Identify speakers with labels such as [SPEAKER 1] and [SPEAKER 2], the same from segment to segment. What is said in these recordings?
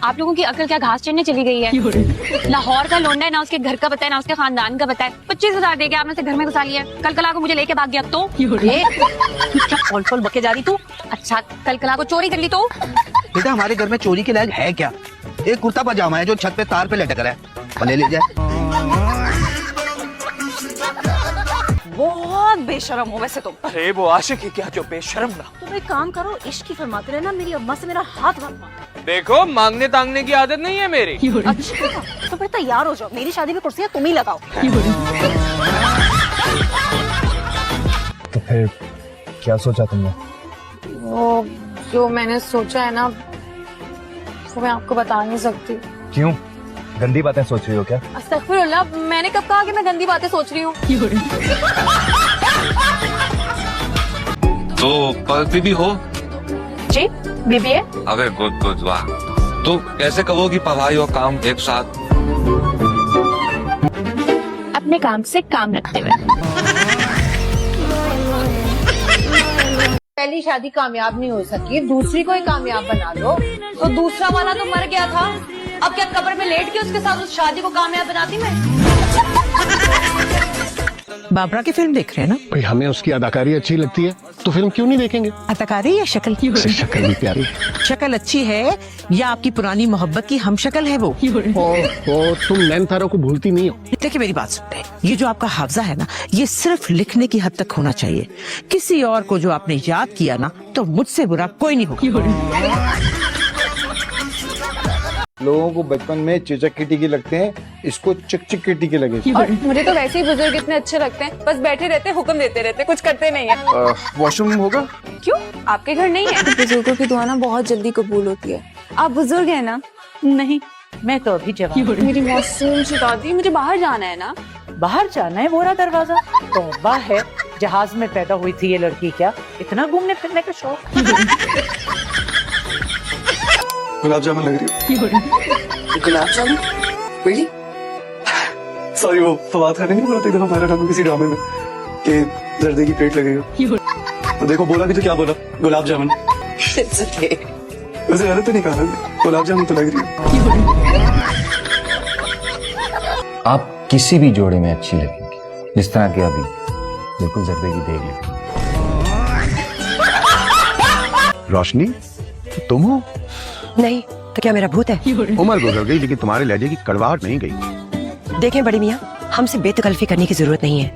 [SPEAKER 1] आप लोगों की अकल क्या घास चढ़ने चली गई है? लाहौर का लोंडा है, ना उसके घर का पता है ना उसके खानदान का पता है। 25,000 देके आपने उसे घर में घुसा लिया। कल कला को मुझे लेके भाग गया तो क्या फॉल बके जा रही तू? अच्छा कल कला को चोरी कर ली तो?
[SPEAKER 2] बेटा हमारे घर में चोरी के लायक है क्या? एक कुर्ता पजामा है जो छत पे तार पे लटक रहा है, ले लीजिए।
[SPEAKER 3] बहुत बेशरम हो वैसे तुम।
[SPEAKER 4] अरे वो आशिक है क्या जो बेशरम ना?
[SPEAKER 3] तुम एक काम करो, इश्क की फरमाते रहना, मेरी अम्मा से मेरा हाथ मत मांगो।
[SPEAKER 4] देखो मांगने तांगने की आदत नहीं है मेरी।
[SPEAKER 3] अच्छा तो फिर तैयार हो जाओ, मेरी शादी में कुर्सियां तुम ही लगाओ।
[SPEAKER 5] तो फिर क्या सोचा तुमने?
[SPEAKER 1] वो जो मैंने सोचा है ना वो मैं आपको बता नहीं सकती।
[SPEAKER 5] क्यों? गंदी बातें सोच रही हो क्या?
[SPEAKER 1] अस्तगफिरुल्लाह, मैंने कब कहा कि मैं गंदी बातें सोच रही हूँ?
[SPEAKER 6] तो बीबी हो?
[SPEAKER 1] जी बीबी है।
[SPEAKER 6] अरे गुड गुड वाह। तो कैसे करोगी पढ़ाई और काम एक साथ?
[SPEAKER 1] अपने काम से काम रखते हुए।
[SPEAKER 7] पहली शादी कामयाब नहीं हो सकी, दूसरी को ही कामयाब बना लो। तो दूसरा वाला तो मर गया था, अब क्या कब्र में लेट के उसके साथ उस शादी को कामयाब बनाती मैं?
[SPEAKER 8] बाबरा की फिल्म देख रहे हैं ना?
[SPEAKER 9] भाई हमें उसकी अदाकारी अच्छी लगती है तो फिल्म क्यों नहीं देखेंगे?
[SPEAKER 8] अदाकारी या शक्ल?
[SPEAKER 9] शक्ल भी प्यारी।
[SPEAKER 8] शक्ल अच्छी है या आपकी पुरानी मोहब्बत की हम शक्ल है वो?
[SPEAKER 9] ओ तुम नैनतारा को भूलती नहीं हो।
[SPEAKER 8] देखिए मेरी बात सुनते, ये जो आपका हाफजा है ना, ये सिर्फ लिखने की हद तक होना चाहिए। किसी और को जो आपने याद किया ना तो मुझसे बुरा कोई नहीं होगा।
[SPEAKER 5] लोगों को बचपन में चिचक की टीके लगते हैं, इसको चिक की टीके लगे।
[SPEAKER 7] और मुझे तो वैसे ही बुजुर्ग इतने अच्छे लगते हैं, बस बैठे रहते हुक्म देते रहते, कुछ करते नहीं है।
[SPEAKER 5] वॉशरूम होगा?
[SPEAKER 7] क्यों, आपके घर नहीं है? बुजुर्गों की दुआ ना बहुत जल्दी कबूल होती है। आप बुजुर्ग है ना?
[SPEAKER 3] नहीं, मैं तो अभी जवान।
[SPEAKER 7] मेरी मासूम सी दादी, मुझे बाहर जाना है ना।
[SPEAKER 3] बाहर जाना है? बोरा दरवाजा तौबा है, जहाज में पैदा हुई थी ये लड़की, क्या इतना घूमने फिरने का शौक?
[SPEAKER 5] गुलाब जामुन लग रही हो।
[SPEAKER 2] गुलाब जामुन? really?
[SPEAKER 5] सॉरी, वो फवाद खाने नहीं बोला था इधर हमारा काम किसी ड्रामे में कि जर्दे की पेट लगी हो। तो देखो बोला भी तो क्या बोला? गुलाब जामुन। वैसे गलत तो नहीं कहा, गुलाब जामुन तो लग रही हो।
[SPEAKER 10] आप किसी भी जोड़े में अच्छी लगेंगी, जिस तरह की अभी बिल्कुल जर्दे की देख लगी।
[SPEAKER 9] रोशनी तुम हो?
[SPEAKER 8] नहीं तो क्या मेरा भूत है?
[SPEAKER 9] उम्र गुजर गई लेकिन तुम्हारे लहजे की कड़वाहट नहीं गई।
[SPEAKER 8] देखें बड़ी मियाँ, हमसे बेतकल्फी करने की जरूरत नहीं है।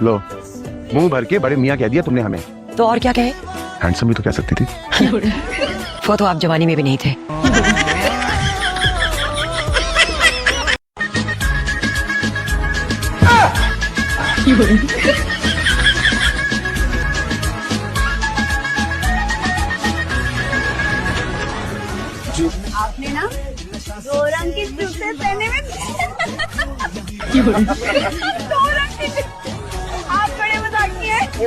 [SPEAKER 9] लो मुंह भर के बड़े मियाँ कह दिया तुमने हमें।
[SPEAKER 8] तो और क्या कहे?
[SPEAKER 9] हैंडसम भी तो कह सकती थी।
[SPEAKER 8] वो तो आप जवानी में भी नहीं थे।
[SPEAKER 7] आपने ना 2 रंग की जूते पहने में 2 रंग की, आप बड़े मजाकी हैं। ये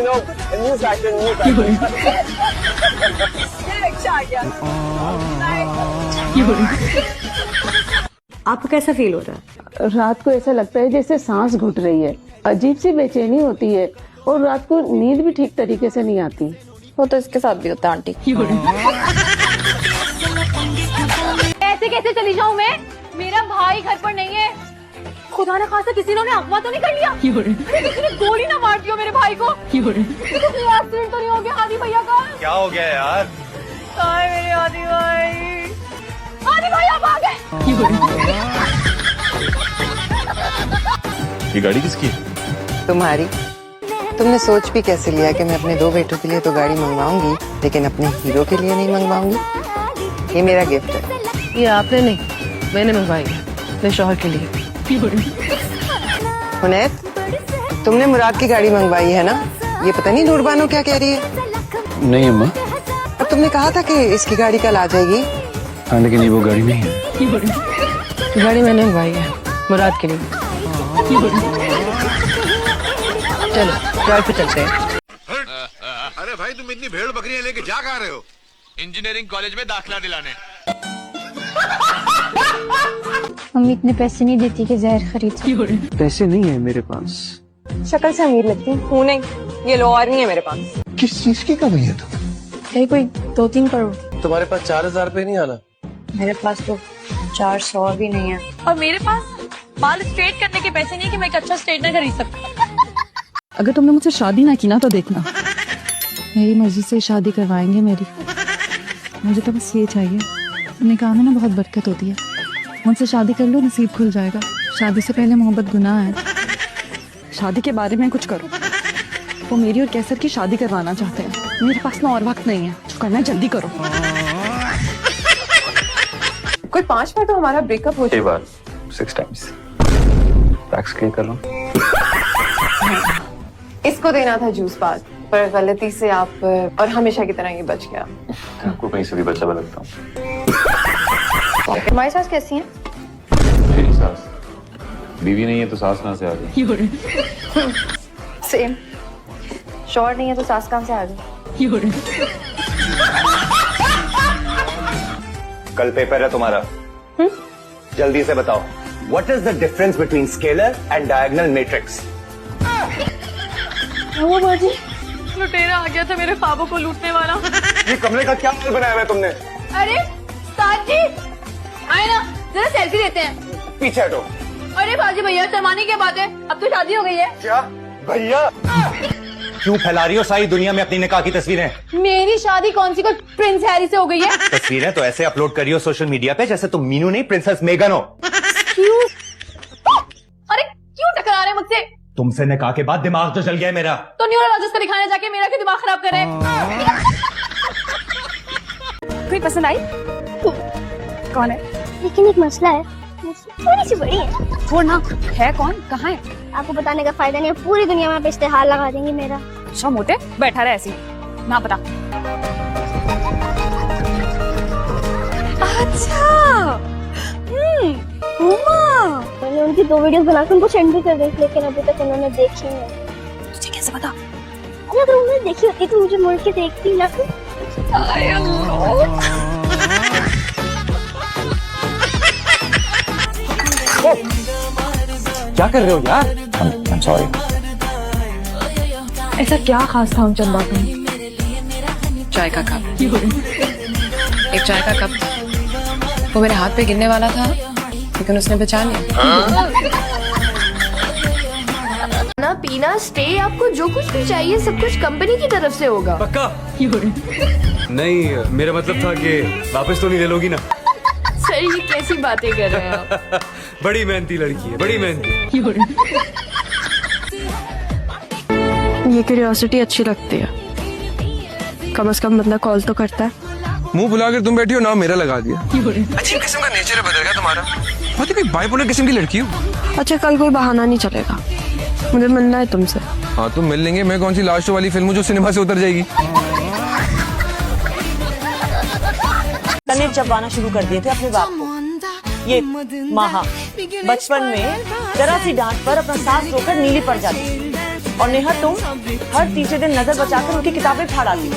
[SPEAKER 7] अच्छा आ गया।
[SPEAKER 1] आपको कैसा फील हो रहा है?
[SPEAKER 7] रात को ऐसा लगता है जैसे सांस घुट रही है, अजीब सी बेचैनी होती है और रात को नींद भी ठीक तरीके से नहीं आती। वो तो इसके साथ भी होता है आंटी। ऐसे कैसे चली जाऊं मैं? मेरा भाई घर पर नहीं है। खुदा ने खासा किसी ने अगवा तो नहीं कर लिया? किसी ने गोली ना मार दिया मेरे भाई को? एक्सीडेंट तो नहीं हो गया हादी भैया का?
[SPEAKER 5] क्या हो गया यार?
[SPEAKER 7] हाय मेरे हादी भाई, हादी भाई आप आ गए।
[SPEAKER 5] ये गाड़ी किसकी है?
[SPEAKER 11] तुम्हारी। तुमने सोच भी कैसे लिया कि मैं अपने 2 बेटों के लिए तो गाड़ी मंगवाऊंगी लेकिन अपने हीरो के लिए नहीं मंगवाऊंगी? ये मेरा गिफ्ट है।
[SPEAKER 7] ये आपने नहीं, मैंने मंगवाई है अपने शौहर के लिए।
[SPEAKER 11] हुनैत, तुमने मुराद की गाड़ी मंगवाई है ना? ये पता नहीं नूरबानो क्या कह रही है।
[SPEAKER 5] नहीं अम्मा।
[SPEAKER 11] अब तुमने कहा था कि इसकी गाड़ी कल आ जाएगी।
[SPEAKER 5] हाँ लेकिन ये वो गाड़ी नहीं है।
[SPEAKER 7] गाड़ी मैंने मंगवाई है मुराद के लिए। चलो ड्राइव पे चलते हैं।
[SPEAKER 2] अरे भाई तुम इतनी भेड़ बकरियां लेके जा कहाँ रहे हो?
[SPEAKER 6] इंजीनियरिंग कॉलेज में दाखिला दिलाने।
[SPEAKER 1] मम्मी इतने पैसे नहीं देती कि जहर खरीद।
[SPEAKER 5] पैसे नहीं है मेरे पास।
[SPEAKER 7] शक्ल से अमीर लगती हूँ नहीं, ये लो और नहीं है मेरे पास।
[SPEAKER 9] किस चीज की कमी है तुम्हें?
[SPEAKER 7] यही कोई 2-3 करोड़।
[SPEAKER 5] तुम्हारे पास 4,000 रुपए नहीं आना?
[SPEAKER 1] मेरे पास तो 400 भी नहीं है और मेरे पास बाल स्ट्रेट करने के पैसे नहीं कि मैं एक अच्छा स्ट्रेटनर खरीद सकूं।
[SPEAKER 7] अगर तुमने मुझसे शादी ना की ना तो देखना मेरी मर्जी से शादी करवाएंगे मेरी। मुझे तो बस ये चाहिए, निकाह में ना बहुत बरकत होती है, मुझसे शादी कर लो नसीब खुल जाएगा। शादी से पहले मोहब्बत गुनाह है। शादी के बारे में कुछ करो। वो मेरी और कैसर की शादी करवाना चाहते हैं, मेरे पास ना और वक्त नहीं है, जो करना है जल्दी करो।
[SPEAKER 11] कोई 5 बार तो हमारा ब्रेकअप हो
[SPEAKER 10] बार 6 times टैक्स क्लियर कर लो।
[SPEAKER 11] इसको देना था जूस पास, पर गलती से आप और हमेशा की तरह ये बच गया।
[SPEAKER 10] आपको कहीं से भी बचा हुआ लगता हूँ।
[SPEAKER 11] तुम्हारी सास कैसी है?
[SPEAKER 10] मेरी सास बीवी नहीं है तो सास कहाँ से आ गई?
[SPEAKER 11] सेम। शौहर नहीं है तो सास कहाँ से आ गई?
[SPEAKER 9] कल पेपर है तुम्हारा, जल्दी से बताओ what is the difference between scalar and diagonal matrix?
[SPEAKER 7] वो बाजी लुटेरा आ गया था मेरे ख्वाबों को लूटने वाला।
[SPEAKER 9] ये कमरे का क्या हाल बनाया हुआ है तुमने?
[SPEAKER 7] अरे साथ जी आए ना, जरा सेल्फी लेते हैं।
[SPEAKER 9] पीछे हटो।
[SPEAKER 7] अरे बाजी भैया शर्माने की बात है, अब तो शादी हो गई है।
[SPEAKER 9] क्या भैया? क्यों फैला रही हो सारी दुनिया में अपनी निकाह की तस्वीरें?
[SPEAKER 7] मेरी शादी कौन सी को प्रिंस हैरी से हो गई है?
[SPEAKER 9] तस्वीरें तो ऐसे अपलोड करी हो सोशल मीडिया पे जैसे तुम मीनू नहीं प्रिंसेस मेगन हो।
[SPEAKER 7] क्यों? अरे क्यों टकरा रहे मुझसे?
[SPEAKER 9] तुमसे निकाह के बाद दिमाग तो जल गया है मेरा।
[SPEAKER 7] तो न्यूरोलॉजिस्ट को दिखाने जाके मेरा क्यों दिमाग खराब करे? कोई पसंद आई? कौन है?
[SPEAKER 12] लेकिन एक मसला है, थोड़ी सी बड़ी है।
[SPEAKER 1] छोड़ ना, है कौन, कहाँ है?
[SPEAKER 12] आपको बताने का फायदा नहीं है, पूरी दुनिया में आप इश्तेहार लगा देंगे मेरा।
[SPEAKER 1] अच्छा मोटे बैठा रहे ऐसी ना पता। अच्छा
[SPEAKER 12] मैंने उनकी 2 वीडियोस बनाकर उनको सेंड भी कर दी, लेकिन अभी तक उन्होंने देखी नहीं।
[SPEAKER 1] तुझे कैसे पता?
[SPEAKER 12] अरे अगर उन्होंने देखी होती तो मुझे मुड़ के देखती ना।
[SPEAKER 10] क्या कर रहे हो यार? I'm sorry.
[SPEAKER 7] ऐसा क्या खास था उन चंदा में?
[SPEAKER 11] चाय का कप। एक चाय का कप वो मेरे हाथ पे गिरने वाला था, लेकिन उसने बचा लिया।
[SPEAKER 12] ना पीना स्टे, आपको जो कुछ भी चाहिए सब कुछ कंपनी की तरफ से होगा।
[SPEAKER 5] पक्का? नहीं, मेरा मतलब था कि वापस तो नहीं ले लोगी ना?
[SPEAKER 12] सर ये कैसी बातें कर रहे हैं आप?
[SPEAKER 5] बड़ी मेहनती लड़की है, बड़ी मेहनती।
[SPEAKER 7] ये क्यूरियोसिटी अच्छी लगती है, कम से कम बंदा कॉल तो करता है।
[SPEAKER 6] मुंह बुलाकर तुम बैठी हो, नाम मेरा लगा दिया। अजीब किस्म का नेचर बदल गया तुम्हारा। बहुत ही बाइपोलर किस्म की लड़की हो।
[SPEAKER 7] अच्छा कल कोई बहाना नहीं चलेगा, मुझे मिलना है तुमसे।
[SPEAKER 6] हाँ तुम मिल लेंगे। मैं कौन सी लास्ट वाली फिल्म हूँ जो सिनेमा से उतर जाएगी?
[SPEAKER 3] तने जबाना शुरू कर दिए थे अपने बाप को। ये माहा बचपन में जरा सी डांट पर अपना सांस रोककर नीली पड़ जाती, और नेहा तुम हर तीसरे दिन नजर बचाकर उनकी किताबें फाड़ आती।